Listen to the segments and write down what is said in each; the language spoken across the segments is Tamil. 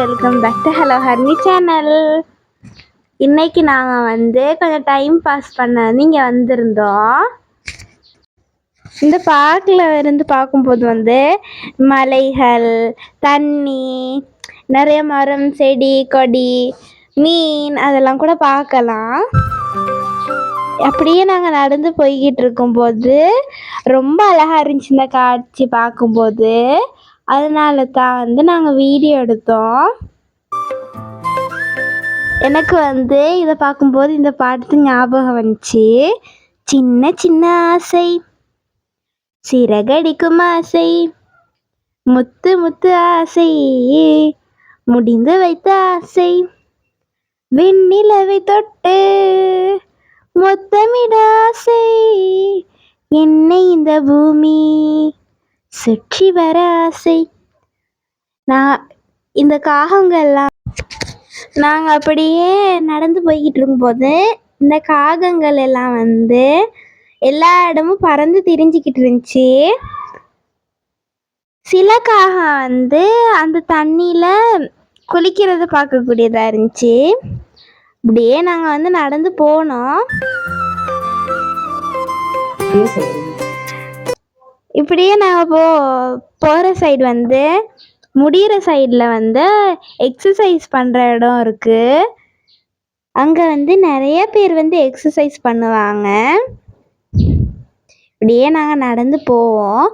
Welcome back to hello Harni channel. இன்னைக்கு நாங்கள் கொஞ்சம் டைம் பாஸ் பண்ண நீங்கள் வந்திருந்தோம். இந்த பார்க்கில் இருந்து பார்க்கும்போது மலைகள், தண்ணி, நிறைய மரம், செடி, கொடி, மீன் அதெல்லாம் கூட பார்க்கலாம். அப்படியே நாங்கள் நடந்து போய்கிட்டு இருக்கும்போது ரொம்ப அழகாக இருந்துச்சு இந்த காட்சி பார்க்கும்போது. அதனால தான் நாங்கள் வீடியோ எடுத்தோம். எனக்கு இதை பார்க்கும்போது இந்த பாட்டு ஞாபகம் வந்துச்சு. சின்ன சின்ன ஆசை, சிறகடிக்கும் ஆசை, முத்து முத்து ஆசை, முடிந்து வைத்த ஆசை, வெண்ணிலவை தொட்டு மொத்தமிட ஆசை, என்னை இந்த பூமி சுற்றி வர ஆசை. நான் இந்த காகங்கள்லாம் நாங்கள் அப்படியே நடந்து போய்கிட்டு இருக்கும்போது இந்த காகங்கள் எல்லாம் எல்லா இடமும் பறந்து திரிஞ்சிக்கிட்டு இருந்துச்சு. சில காகம் அந்த தண்ணியில் குளிக்கிறத பார்க்கக்கூடியதாக இருந்துச்சு. அப்படியே நாங்கள் நடந்து போனோம். இப்படியே நாங்கள் போகிற சைடு முடிகிற சைடில் எக்ஸசைஸ் பண்ணுற இடம் இருக்குது. அங்கே நிறைய பேர் எக்ஸசைஸ் பண்ணுவாங்க. இப்படியே நாங்கள் நடந்து போவோம்.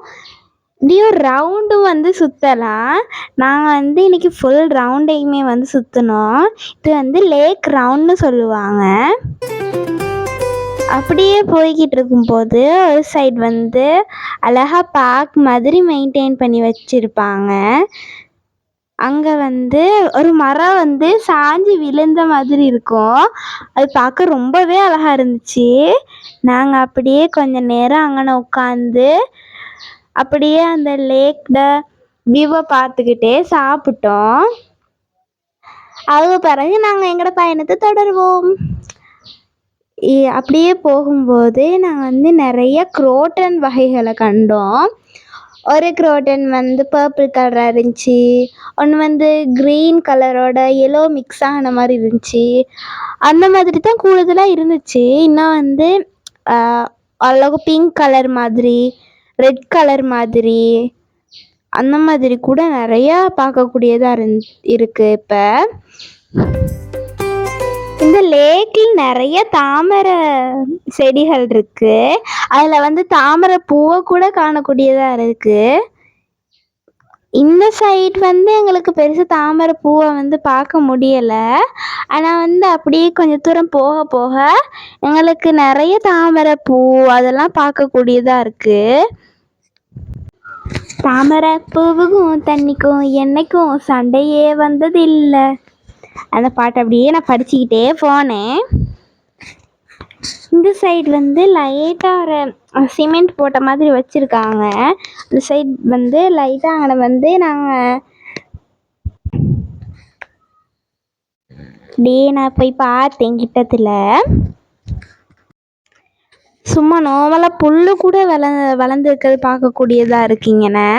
இப்படியே ஒரு ரவுண்டும் சுற்றலாம். நாங்கள் இன்னைக்கு ஃபுல் ரவுண்டையுமே சுற்றினோம். இது லேக் ரவுண்டுன்னு சொல்லுவாங்க. அப்படியே போய்கிட்டு இருக்கும்போது ஒரு சைடு அழகாக பார்க் மாதிரி மெயின்டைன் பண்ணி வச்சுருப்பாங்க. அங்கே ஒரு மரம் சாஞ்சு விழுந்த மாதிரி இருக்கும். அது பார்க்க ரொம்பவே அழகாக இருந்துச்சு. நாங்கள் அப்படியே கொஞ்ச நேரம் அங்கே உட்காந்து அப்படியே அந்த லேக்கில் வியூவை பார்த்துக்கிட்டே சாப்பிட்டோம். அது பிறகு நாங்கள் எங்களோட பயணத்தை தொடருவோம். அப்படியே போகும்போது நாங்கள் நிறைய குரோட்டன் வகைகளை கண்டோம். ஒரு குரோட்டன் பர்பிள் கலராக இருந்துச்சு, ஒன்று க்ரீன் கலரோட எல்லோ மிக்ஸ் ஆன மாதிரி இருந்துச்சு. அந்த மாதிரி தான் கூடுதலாக இருந்துச்சு. இன்னும் அவ்வளோ பிங்க் கலர் மாதிரி, ரெட் கலர் மாதிரி, அந்த மாதிரி கூட நிறையா பார்க்கக்கூடியதாக இருக்குது. இப்போ இந்த லேக்கில் நிறைய தாமரை செடிகள் இருக்கு. அதில் தாமரை பூவை கூட காணக்கூடியதாக இருக்கு. இந்த சைட் எங்களுக்கு பெருசு தாமரை பூவை பார்க்க முடியலை. ஆனால் அப்படியே கொஞ்சம் தூரம் போக போக எங்களுக்கு நிறைய தாமரை பூ அதெல்லாம் பார்க்கக்கூடியதாக இருக்கு. தாமரை பூவுக்கும் தண்ணிக்கும் என்னைக்கும் சண்டையே வந்ததில்லை. அந்த பாட்டு அப்படியே நான் படிச்சுக்கிட்டே போனேன். இந்த சைடு லைட்டாக ஒரு சிமெண்ட் போட்ட மாதிரி வச்சுருக்காங்க. இந்த சைடு லைட்டாக அங்கே நாங்கள் அப்படியே நான் போய் பார்த்தேன். கிட்டத்தில் சும்மா நார்மலாக புல் கூட வளர்ந்துருக்கிறது பார்க்கக்கூடியதாக இருக்குங்கண்ணே.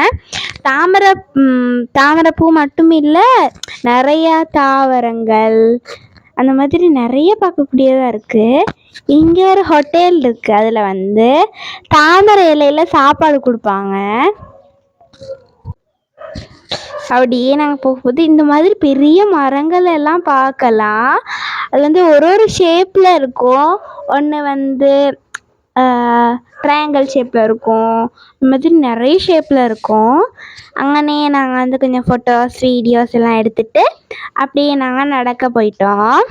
தாமரை பூ மட்டும் இல்லை, நிறையா தாவரங்கள் அந்த மாதிரி நிறைய பார்க்கக்கூடியதாக இருக்குது. இங்கே ஒரு ஹோட்டல் இருக்குது. அதில் தாமரை இலையில் சாப்பாடு கொடுப்பாங்க. அப்படியே நாங்கள் போகும்போது இந்த மாதிரி பெரிய மரங்கள் எல்லாம் பார்க்கலாம். அது ஒரு ஒரு ஷேப்பில் இருக்கும். ஒன்று ட்ரையாங்கிள் ஷேப்பில் இருக்கும். இந்த மாதிரி நிறைய ஷேப்பில் இருக்கும். அங்கனே நாங்கள் கொஞ்சம் ஃபோட்டோஸ் வீடியோஸ் எல்லாம் எடுத்துகிட்டு அப்படியே நாங்கள் நடக்க போயிட்டோம்.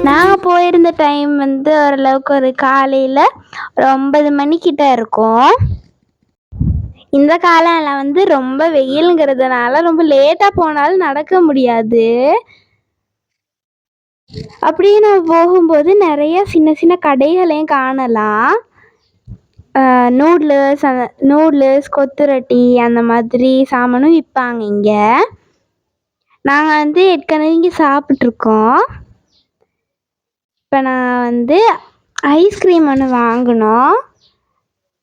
நாங்கள் போயிருந்த டைம் ஓரளவுக்கு ஒரு காலையில் ஒரு 9 மணிக்கிட்ட இருக்கும். இந்த காலையில் ரொம்ப வெயிலுங்கிறதுனால ரொம்ப லேட்டாக போனாலும் நடக்க முடியாது. அப்படியே நான் போகும்போது நிறைய சின்ன சின்ன கடைகளையும் காணலாம். நூடுல்ஸ், கொத்துரொட்டி அந்த மாதிரி சாமானும் விற்பாங்க இங்கே. நாங்கள் ஏற்கனவே இங்கே சாப்பிட்ருக்கோம். இப்போ நான் ஐஸ்கிரீம் ஒன்று வாங்கினோம்.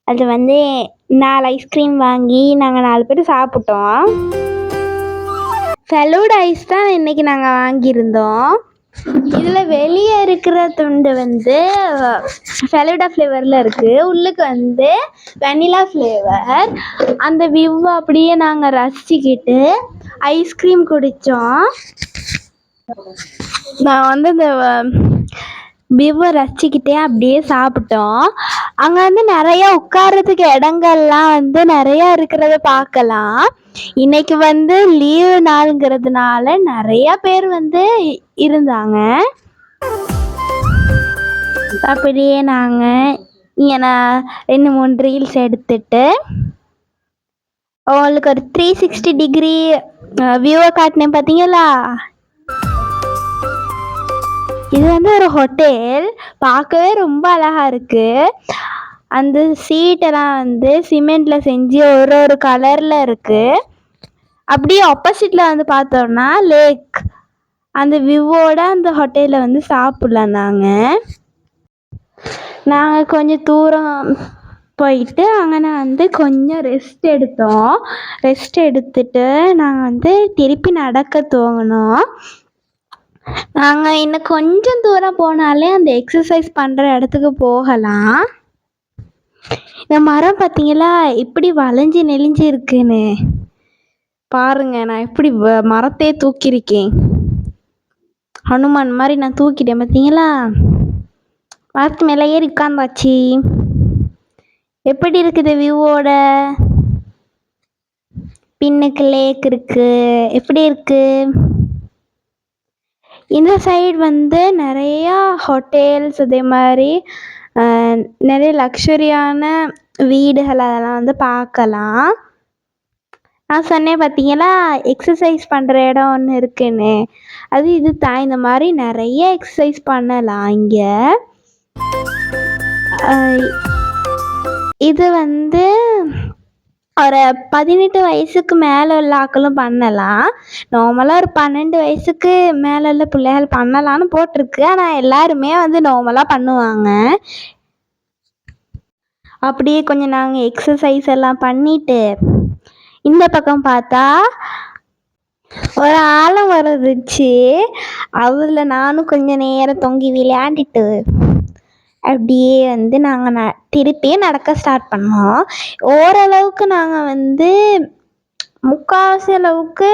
அது 4 ஐஸ்கிரீம் வாங்கி நாங்கள் 4 பேர் சாப்பிட்டோம். ஃபெலூடா ஐஸ் தான் இன்னைக்கு நாங்கள் வாங்கியிருந்தோம். இதில் வெளியே இருக்கிற துண்டு வந்து ஃபெலூடா ஃப்ளேவரில் இருக்குது, உள்ளுக்கு வந்து வெனிலா ஃப்ளேவர். அந்த வியூவை அப்படியே நாங்கள் ரசிச்சுக்கிட்டு ஐஸ்கிரீம் குடித்தோம். நான் வந்து இந்த வியூவை ரசிச்சுக்கிட்டே அப்படியே சாப்பிட்டோம். அங்கே வந்து நிறையா உட்கார்றதுக்கு இடங்கள்லாம் வந்து நிறையா இருக்கிறத பார்க்கலாம். இன்னைக்கு வந்து லீவு நாளுங்கிறதுனால நிறையா பேர் வந்து இருந்தாங்க. அப்படியே நாங்கள் இங்கே நான் 2-3 ரீல்ஸ் எடுத்துட்டு உங்களுக்கு ஒரு 360 டிகிரி வியூவை காட்டினேன் பார்த்தீங்களா. இது வந்து ஒரு ஹோட்டல், பார்க்கவே ரொம்ப அழகா இருக்கு. அந்த சீட்டெல்லாம் வந்து சிமெண்ட்ல செஞ்சு ஒரு ஒரு கலர்ல இருக்கு. அப்படியே ஆப்போசிட்ல வந்து பார்த்தோம்னா லேக், அந்த வியூவோட அந்த ஹோட்டலில் வந்து சாப்பிடலாம். நாங்கள் கொஞ்சம் தூரம் போயிட்டு அங்கே வந்து கொஞ்சம் ரெஸ்ட் எடுத்தோம். ரெஸ்ட் எடுத்துட்டு நாங்கள் வந்து திருப்பி நடக்க துவங்கினோம். நாங்கள் இன்னும் கொஞ்சம் தூரம் போனாலே அந்த எக்ஸசைஸ் பண்ணுற இடத்துக்கு போகலாம். இந்த மரம் பார்த்தீங்களா இப்படி வளைஞ்சு நெளிஞ்சு இருக்குன்னு பாருங்க. நான் எப்படி மரத்தையே தூக்கியிருக்கேன், ஹனுமான் மாதிரி நான் தூக்கிட்டேன் பார்த்தீங்களா. மரத்து மேலே ஏறி உட்காந்தாச்சு. எப்படி இருக்குது வியூவோட? பின்னுக்கு லேக் இருக்கு, எப்படி இருக்கு? இந்த சைடு வந்து நிறையா ஹோட்டல்ஸ், அதே மாதிரி நிறைய லக்ஸரியான வீடுகள் அதெல்லாம் வந்து பார்க்கலாம். நான் சொன்னேன் பார்த்தீங்களா எக்ஸசைஸ் பண்ணுற இடம் ஒன்று இருக்குன்னு, அது இது தான். இந்த மாதிரி நிறைய எக்ஸசைஸ் பண்ணலாம் இங்கே. இது வந்து ஒரு 18 வயசுக்கு மேலே உள்ள ஆக்களும் பண்ணலாம். நார்மலாக ஒரு 12 வயசுக்கு மேலே உள்ள பிள்ளைகள் பண்ணலான்னு போட்டிருக்கு. ஆனால் எல்லாருமே வந்து நார்மலாக பண்ணுவாங்க. அப்படியே கொஞ்சம் நாங்கள் எக்ஸசைஸ் எல்லாம் பண்ணிட்டு இந்த பக்கம் பார்த்தா ஒரு ஆலமரம் இருந்துச்சு. அதில் நானும் கொஞ்சம் நேரம் தொங்கி விளையாண்டுட்டு அப்படியே வந்து நாங்கள் திருப்பியே நடக்க ஸ்டார்ட் பண்ணோம். ஓரளவுக்கு நாங்கள் வந்து முக்கால்வாசி அளவுக்கு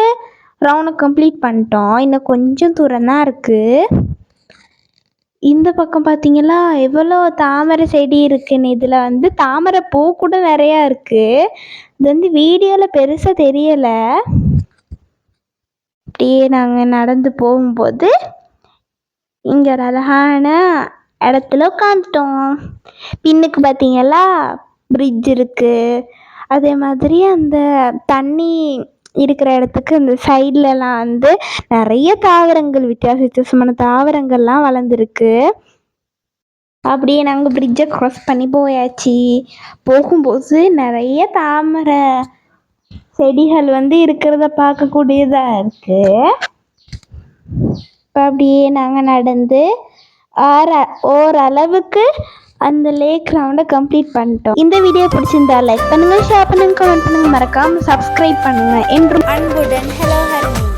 ரவுண்டை கம்ப்ளீட் பண்ணிட்டோம். இன்னும் கொஞ்சம் தூரம் தான் இருக்குது. இந்த பக்கம் பார்த்தீங்களா எவ்வளோ தாமரை செடி இருக்குன்னு. இதில் வந்து தாமரை பூ கூட நிறையா இருக்குது. இது வந்து வீடியோவில் பெருசாக தெரியலை. அப்படியே நாங்கள் நடந்து போகும்போது இங்கே ஒரு அழகான இடத்துல உட்காந்துட்டோம். பின்னுக்கு பார்த்தீங்களா பிரிட்ஜ் இருக்குது. அதே மாதிரி அந்த தண்ணி இருக்கிற இடத்துக்கு அந்த சைட்லலாம் வந்து நிறைய தாவரங்கள், வித்தியாசமான தாவரங்கள்லாம் வளர்ந்துருக்கு. அப்படியே நாங்கள் பிரிட்ஜை க்ராஸ் பண்ணி போயாச்சு. போகும்போது நிறைய தாமரை செடிகள் வந்து இருக்கிறத பார்க்கக்கூடியதாக இருக்குது. இப்போ அப்படியே நாங்கள் நடந்து ஓரளவுக்கு அந்த லேக் ரவுண்டை கம்ப்ளீட் பண்ணிட்டோம். இந்த வீடியோ பிடிச்சிருந்தா லைக் பண்ணுங்கள், ஷேர் பண்ணுங்கள், கமெண்ட் பண்ணுங்கள், மறக்காமல் சப்ஸ்கிரைப் பண்ணுங்கள். என்றும் அன்புடன் ஹலோ ஹர்னி.